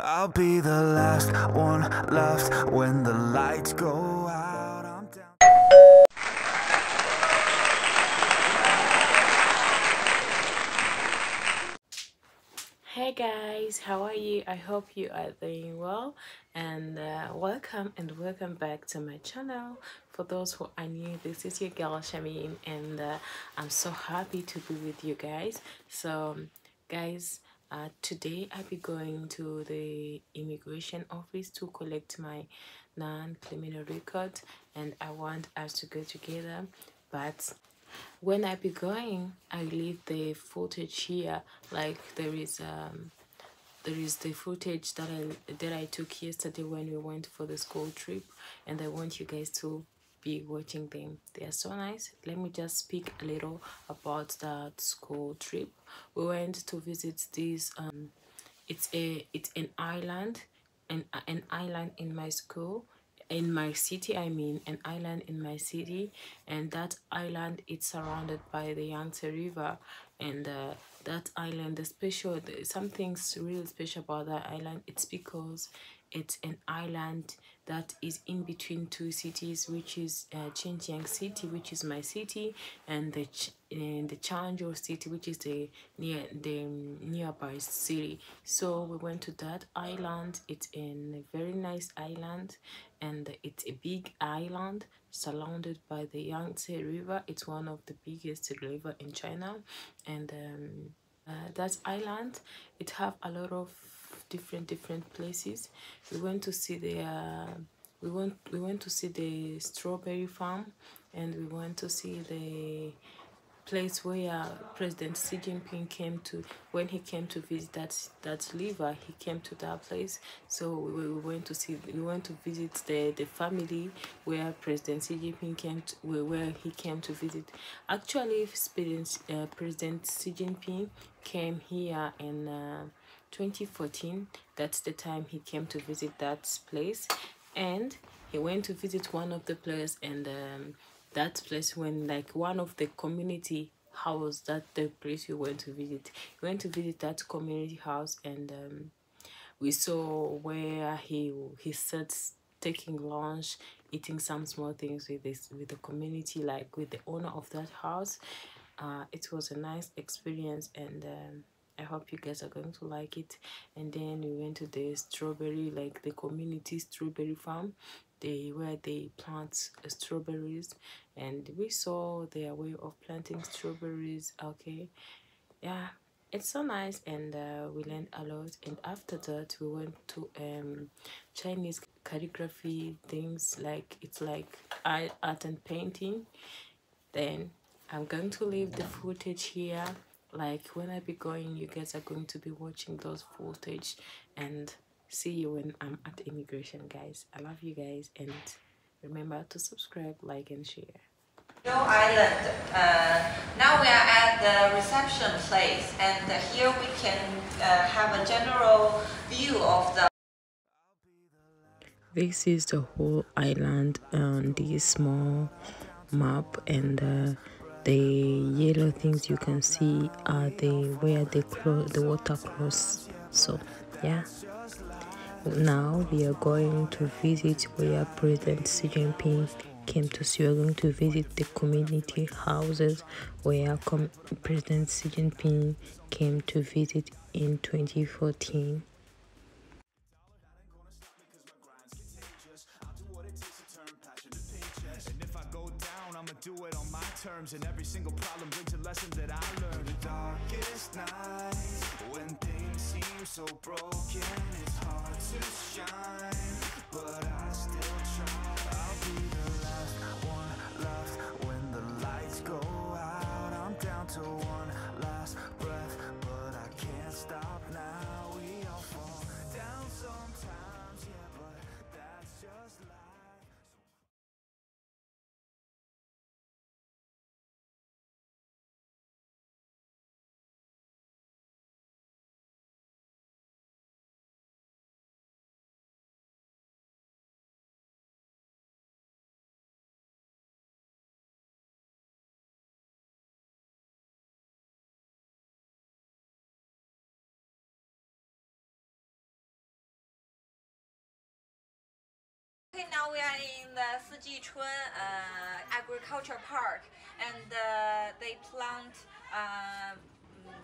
I'll be the last one left when the lights go out. I'm down. Hey guys, how are you? I hope you are doing well, and welcome back to my channel. For those who are new, this is your girl Shamin, and I'm so happy to be with you guys. So guys, today I'll be going to the immigration office to collect my non-criminal record, and I want us to go together. But when I be going, I leave the footage here. Like there is the footage that I took yesterday when we went for the school trip, and I want you guys to be watching them. They are so nice. Let me just speak a little about that school trip. We went to visit this it's an island, an island in my school, in my city. I mean, an island in my city, and that island it's surrounded by the Yangtze River, and that island, something's really special about that island. It's because it's an island that is in between two cities, which is Xinjiang City, which is my city, and the Changzhou City, which is the nearby city. So we went to that island. It's a very nice island, and it's a big island surrounded by the Yangtze River. It's one of the biggest river in China, and that island it have a lot of different places. We went to see the we went to see the strawberry farm, and we went to see the place where President Xi Jinping came to when he came to visit that river. He came to that place, so we went to visit the family where President Xi Jinping came to, where he came to visit. Actually, President Xi Jinping came here in 2014. That's the time he came to visit that place, and he went to visit one of the place, and that place when like one of the community house, that the place we went to visit. We went to visit that community house, and we saw where he sits taking lunch, eating some small things with the community, like with the owner of that house. It was a nice experience, and I hope you guys are going to like it. And then we went to the strawberry, like the community strawberry farm, where they plant strawberries, and we saw their way of planting strawberries. Okay, yeah, it's so nice, and we learned a lot. And after that we went to Chinese calligraphy things, like it's like art and painting. Then I'm going to leave the footage here. Like when I be going, you guys are going to be watching those footage, and see you when I'm at immigration, guys. I love you guys, and remember to subscribe, like, and share. Island. Now we are at the reception place, and here we can have a general view of the. This is the whole island on this small map, and the yellow things you can see are the water cross. So yeah, now we are going to visit where President Xi Jinping came to see. We are going to visit the community houses where President Xi Jinping came to visit in 2014. And if I go down, I'ma do it on my terms. And every single problem brings a lesson that I learned. The darkest nights, when things seem so broken, it's hard to shine, but I still try. I'll be the last one left when the lights go out. I'm down to one last breath, but I can't stop now. We all fall down sometimes, yeah, but that's just life. Okay, now we are in the Sijichun Agriculture Park, and they plant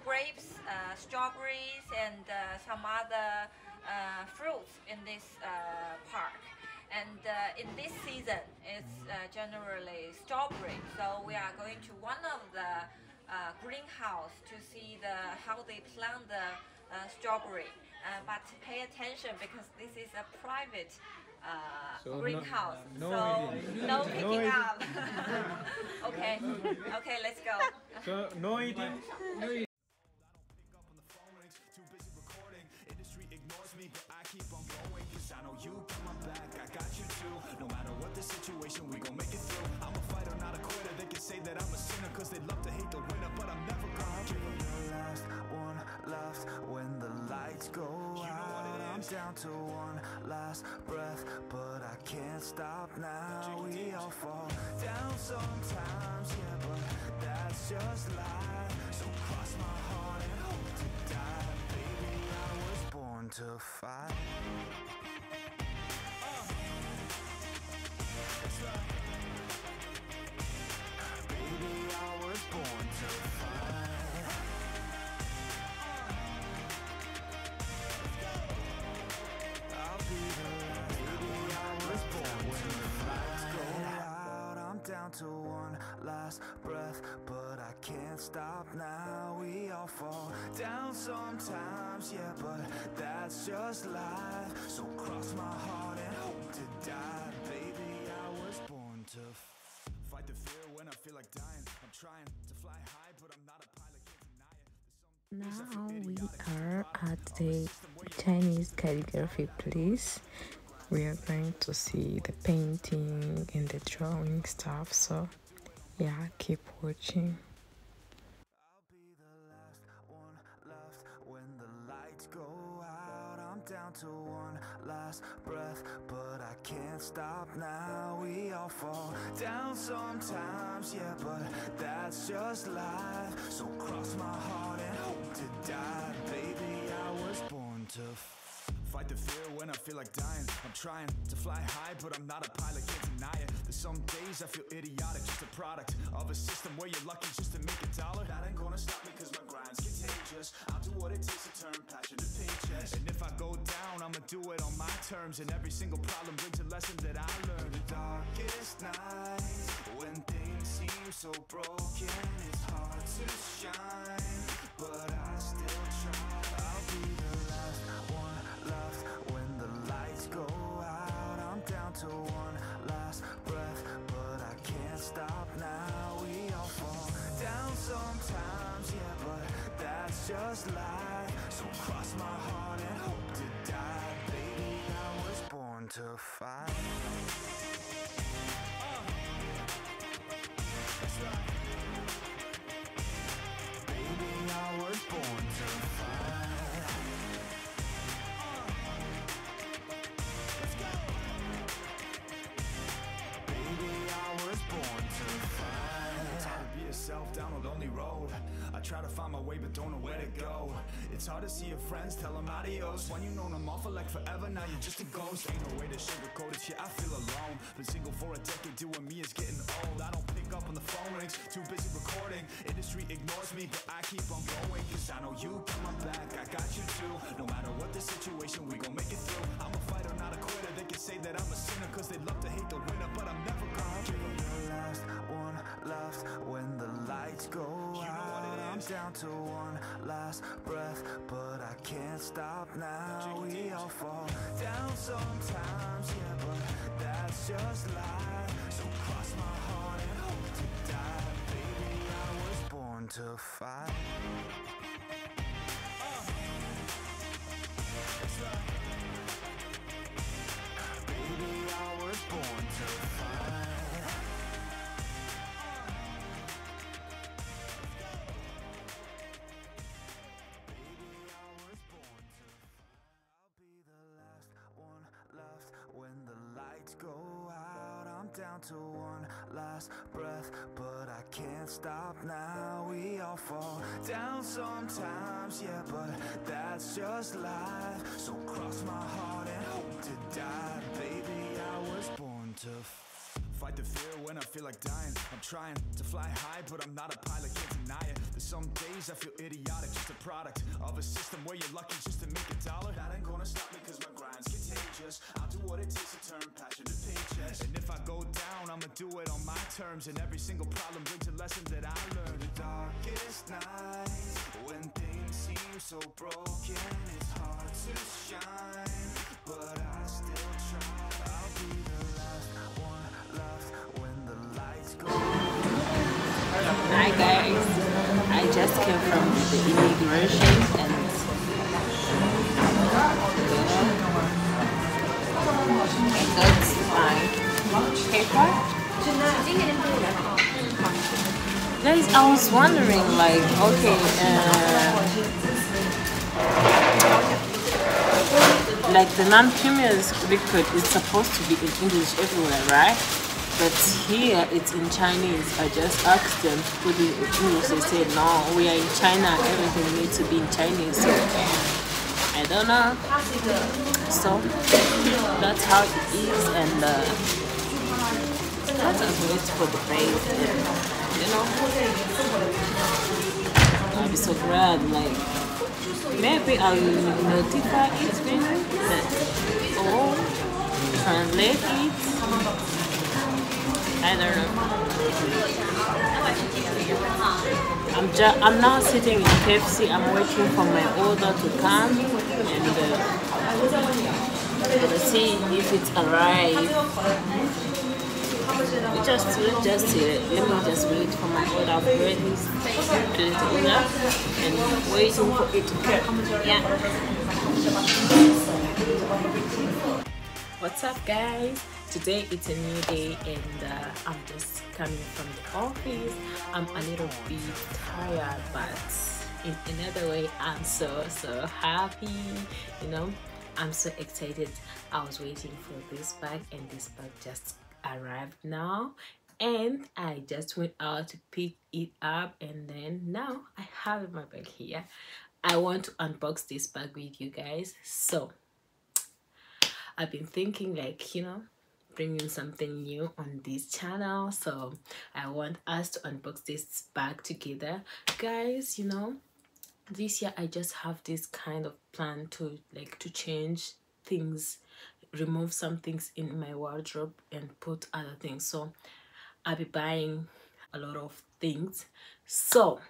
grapes, strawberries, and some other fruits in this park. And in this season, it's generally strawberry. So we are going to one of the greenhouse to see how they plant the strawberry. But pay attention because this is a private greenhouse, so no picking up. Okay, okay, let's go. So no eating. Too busy recording, industry ignores me, but I keep on going, cause I know you got my back, I got you too. No matter what the situation, we gon' make it through. I'm a fighter, not a quitter. They can say that I'm a sinner, cause they love to hate the winner, but I'm never gonna give up. The last one left when the lights go out. I'm down to one last breath, but I can't stop now. We all fall down sometimes, yeah, but that's just life. So cross my heart and hope to die. Baby, I was born to fight. That's right. Baby, I was born to fight. I'll be the last. Baby, I was born when the lights go out. I'm down to one last breath, but I can't stop now. We all fall down sometimes, yeah, but that's just life. So cross my heart and hope to die. Baby, I was born to Fight the fear when I feel like dying. I'm trying to fly high, but I'm not a pilot, can't deny it. Now we are at the Chinese calligraphy place. We are going to see the painting and the drawing stuff, so yeah, keep watching. I'll be the last one left when the lights go out. I'm down to one last breath, but I can't stop now. We all fall down sometimes, yeah, but that's just life. So cross my heart and hope to die. Baby, I was born to Fight the fear when I feel like dying. I'm trying to fly high, but I'm not a pilot, can't deny it. There's some days I feel idiotic, just a product of a system where you're lucky just to make a dollar. That ain't gonna stop me cause my grind's contagious. I'll do what it takes to turn passion to paychecks. And if I go down, I'ma do it on my terms. And every single problem brings a lesson that I learned. the darkest nights when things seem so broken. It's hard to shine, but I still try. I'll be the last one left when the lights go out. I'm down to one last breath, but I can't stop now. We all fall down sometimes, yeah, but that's just life. So cross my heart and hope to die. Baby, I was born to fight. That's right. Baby, I was born to fight. Let's go. Baby, I was born to fight. It's hard to be yourself down a lonely road. I try to find my way but don't know where to go. It's hard to see your friends, tell them adios. When you know them all for like forever, now you're just a ghost. Ain't no way to sugarcoat it, yeah, I feel alone. Been single for a decade, doing me is getting old. I don't pick up when the phone rings, too busy recording. Industry ignores me, but I keep on going, cause I know you got my back, I got you too. No matter what the situation, we gon' make it through. I'm a fighter, not a quitter. They can say that I'm a sinner, cause they love to hate the winner, but I'm never gonna give up. The last one left when the lights go out. I'm down to one last breath, but I can't stop now. We all fall down sometimes, yeah, but that's just life. So cross my heart and hope to die. Baby, I was born to fight. That's right. Baby, I was born to fight. Left when the lights go out. I'm down to one last breath, but I can't stop now. We all fall down sometimes, yeah, but that's just life. So cross my heart and hope to die. Baby, I was feel like dying. I'm trying to fly high, but I'm not a pilot, can't deny it. There's some days I feel idiotic, just a product of a system where you're lucky just to make $1. That ain't gonna stop me cause my grind's contagious. I'll do what it takes to turn passion to paychecks. And if I go down, I'ma do it on my terms. And every single problem brings a lesson that I learned. The darkest nights, when things seem so broken, it's hard to shine, but I still try. I'll be the last one left when the lights go. Hi guys, I just came from the immigration and that's my paper. Guys, I was wondering, like, okay, like the non-premier's record is supposed to be in English everywhere, right? But here it's in Chinese. I just asked them to put it in English. They said no, we are in China, everything needs to be in Chinese. So I don't know. So that's how it is, and let us wait for the base. You know, I'll be so glad. Like maybe I'll notify it maybe or translate it. I don't know. I'm now sitting in KFC. I'm waiting for my order to come, and let's see if it's arrived. Let's just see it. Let me just wait for my order. I've already placed the order and waiting for it to come. Yeah. What's up, guys? Today it's a new day and I'm just coming from the office. I'm a little bit tired, but in another way I'm so happy. You know, I'm so excited. I was waiting for this bag and this bag just arrived now, and I just went out to pick it up, and then now I have my bag here. I want to unbox this bag with you guys. So I've been thinking, like, you know, bringing something new on this channel, so I want us to unbox this bag together, guys. You know, this year I just have this kind of plan to change things, remove some things in my wardrobe and put other things. So I'll be buying a lot of things. So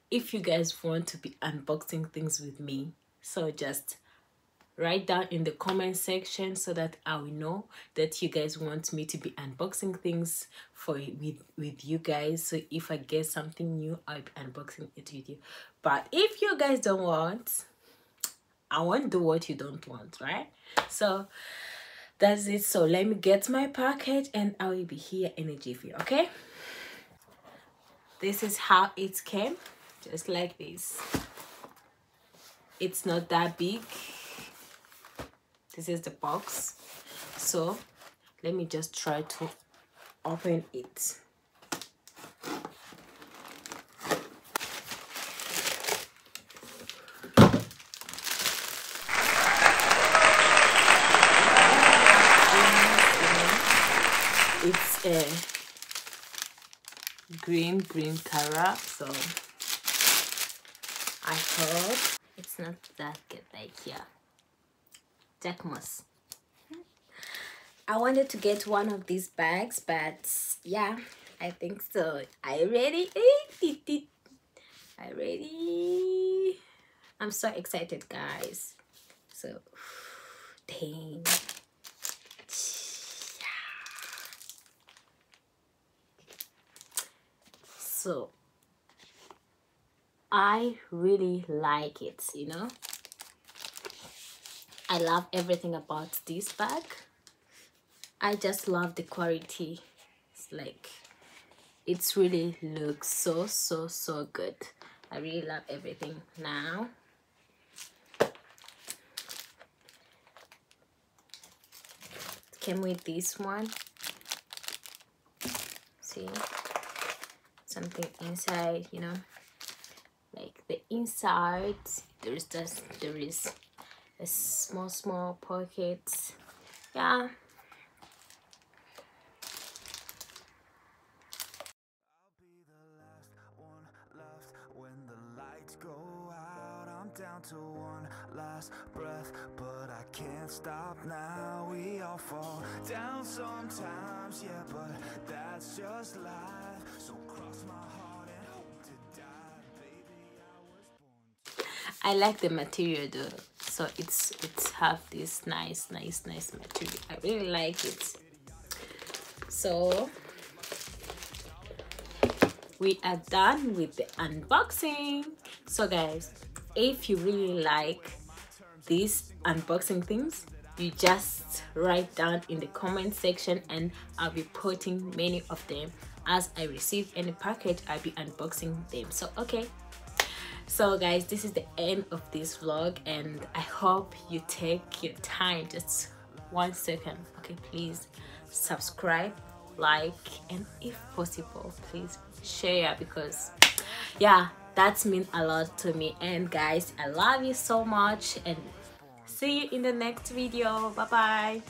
if you guys want to be unboxing things with me, so just write down in the comment section so that I will know that you guys want me to be unboxing things with you guys. So if I get something new, I'll be unboxing it with you. But if you guys don't want, I won't do what you don't want, right? So that's it. So let me get my package and I will be here in a jiffy. Okay, this is how it came, just like this. It's not that big. This is the box. So let me just try to open it. It's a green color, so I hope it's not that good. Like, yeah, Jackmas. I wanted to get one of these bags, but yeah, I think so. I ready? I'm so excited, guys. So dang. So I really like it, you know. I love everything about this bag. I just love the quality. It's like, it's really looks so good. I really love everything. Now it came with this one. See, something inside, you know, like the inside there is a small pocket. Yeah, breath, but I can't stop now. We all fall down sometimes, yeah, but that's just life. So cross my heart and hope to die, baby. I was born to... I like the material though, so it's have this nice material. I really like it. So we are done with the unboxing. So guys, if you really like these unboxing things, you just write down in the comment section and I'll be putting many of them. As I receive any package, I'll be unboxing them. So okay, so guys, this is the end of this vlog and I hope you take your time, just 1 second, okay? Please subscribe, like, and if possible please share, because yeah, that's mean a lot to me. And guys, I love you so much and see you in the next video. Bye bye.